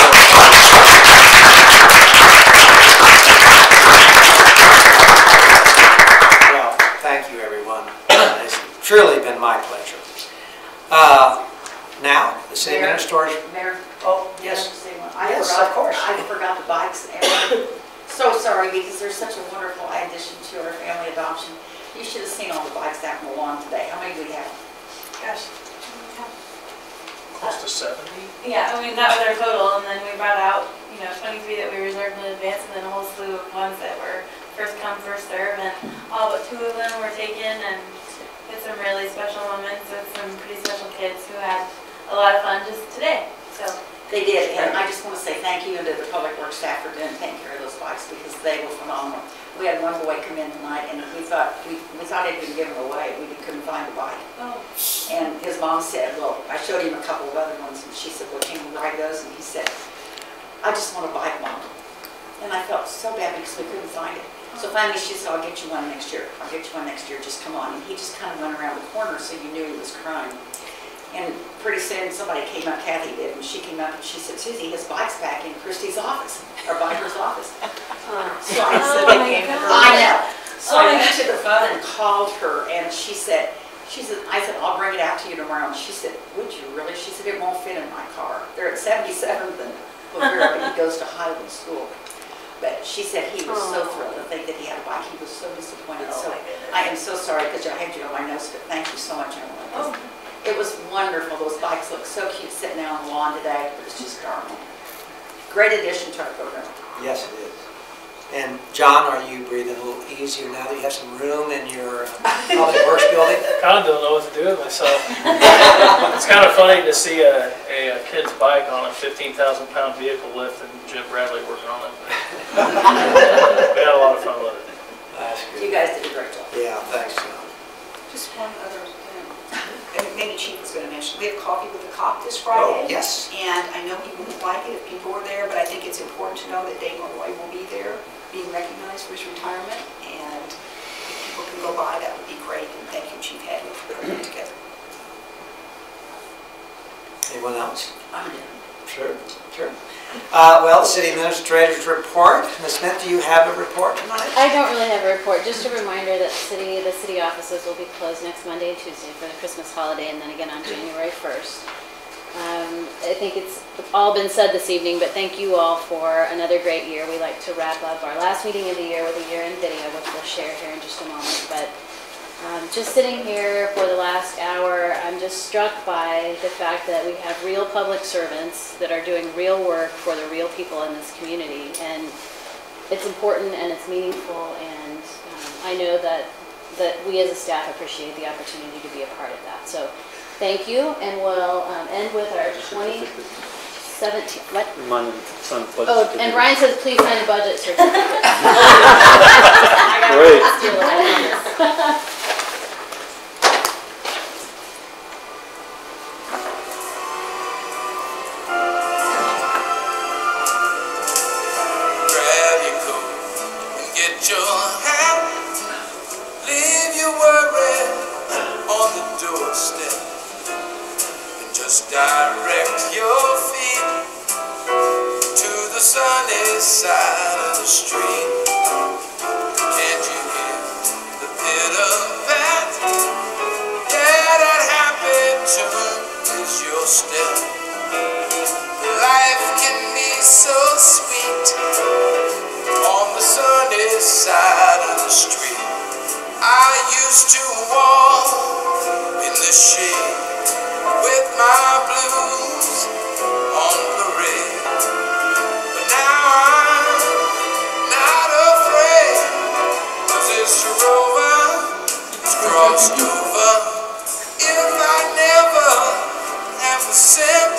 S1: Well, thank you, everyone. It's truly been my pleasure. Now, the city administrator.
S2: Mayor?
S1: Oh, yes. Yes, of course.
S2: I forgot the bikes. And so sorry, because they're such a wonderful addition to our family adoption. You should have seen all the bikes out in the lawn today. How many do we have?
S7: Gosh.
S16: Close to 70?
S7: Yeah, I mean, that was our total, and then we brought out, 23 that we reserved in advance, and then a whole slew of ones that were first come, first serve, and all but 2 of them were taken, and had some really special moments with some pretty special kids who had a lot of fun just today. So
S2: They did, and I just want to say thank you to the public works staff for taking care of those bikes because they were phenomenal. We had one boy come in tonight, and we thought he'd been given away. We couldn't find the bike.
S7: Oh.
S2: And his mom said, well, I showed him a couple of other ones, and she said, well, can you ride those? And he said, I just want a bike, Mom. And I felt so bad because we couldn't find it. So finally she said, I'll get you one next year. I'll get you one next year, just come on. And he just kind of went around the corner so you knew he was crying. And pretty soon somebody came up, Kathy did, and she came up and she said, Susie, his bike's back in Christy's office, or Biker's office. So I said, I know. So I went to the phone and called her, and she said, I said, I'll bring it out to you tomorrow. And she said, would you really? She said, it won't fit in my car. They're at 77th and Lavera, but he goes to Highland School. But she said he was so thrilled to think that he had a bike. He was so disappointed. So I am so sorry because I had you on my notes, but thank you so much, Emily. It was wonderful. Those bikes look so cute sitting out on the lawn today. It was just darling. Great addition to our program.
S1: Yes, it is. And John, are you breathing a little easier now that you have some room in your public works building?
S18: I don't know what to do with myself. It's kind of funny to see a kid's bike on a 15,000-pound vehicle lift and Jim Bradley working on it. We had a lot of fun with it.
S1: That's good.
S2: You guys did a great job.
S1: Yeah, thanks, John.
S11: Just one other thing. And maybe Chief was going to mention, we have coffee with the cop this Friday.
S1: Oh, yes.
S11: And I know he wouldn't like it if people were there, but I think it's important to know that Dave Malloy will be there, being recognized for his retirement. And if people can go by, that would be great. And thank you, Chief Hadley, for putting it together.
S1: Anyone else?
S2: I'm done.
S1: Sure, sure. Well, the city administrator's report. Ms. Smith, do you have a report tonight?
S19: I don't really have a report, just a reminder that the city offices will be closed next Monday and Tuesday for the Christmas holiday, and then again on January 1st. I think it's all been said this evening, but thank you all for another great year. We like to wrap up our last meeting of the year with a year-end video, which we'll share here in just a moment. But just sitting here for the last hour, I'm just struck by the fact that we have real public servants that are doing real work for the real people in this community. And it's important and it's meaningful, and I know that we as a staff appreciate the opportunity to be a part of that. So thank you, and we'll end with our 2017, what? Oh, and Brian says please sign a budget certificate. Great.
S20: Direct your feet to the sunny side of the street. Can't you hear the pitter-pat? Yeah, that happy tune is your step. Life can be so sweet on the sunny side of the street. I used to walk in the shade with my blues on parade, but now I'm not afraid, 'cause it's over, it's crossed over. If I never have a cent,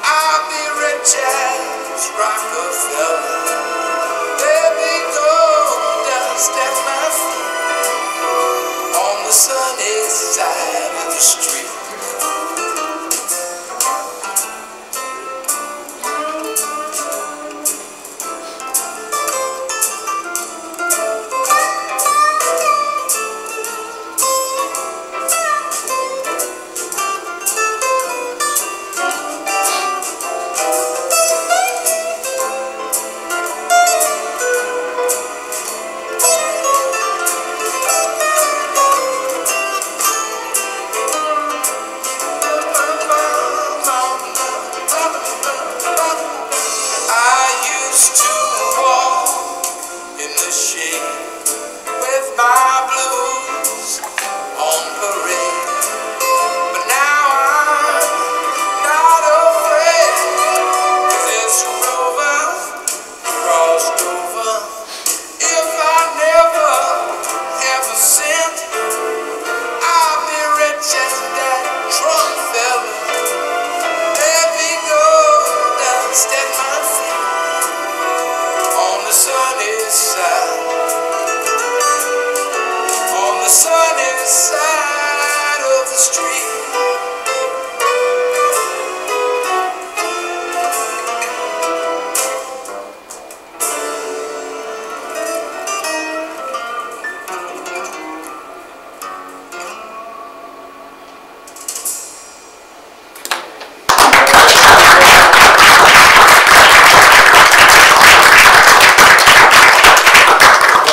S20: I'll be rich as Rockefeller. There be gold dust at my feet on the sunny side of the street.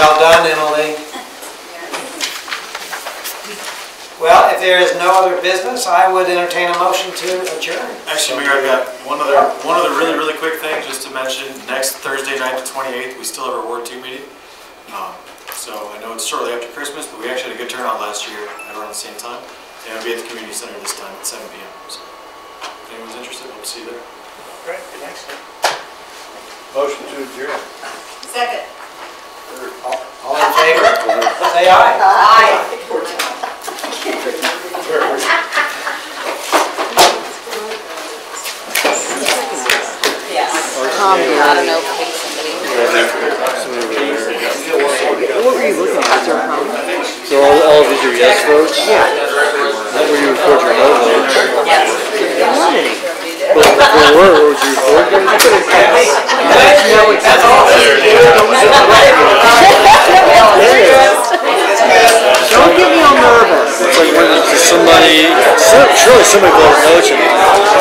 S1: Well done, Emily. Well, if there is no other business, I would entertain a motion to adjourn.
S12: Actually, Mayor, I've got one other really quick thing just to mention. Next Thursday night, the 28th, we still have our Ward 2 meeting. So I know it's shortly after Christmas, but we actually had a good turnout last year at around the same time. And it'll be at the community center this time at 7 p.m. So if anyone's interested, hope to see you there.
S16: Great, thanks. Motion to adjourn.
S2: Second.
S1: All in favor? Say aye.
S2: Aye.
S5: I don't know, pick somebody. What were you looking at?
S21: So all of these are yes votes? Yeah. Not where you record your no votes?
S5: Yes. There weren't any.
S21: But if there were, what would you record them?
S5: I couldn't tell. No, it's all.
S21: Don't get me all nervous. It's like when somebody, surely somebody voted no tonight.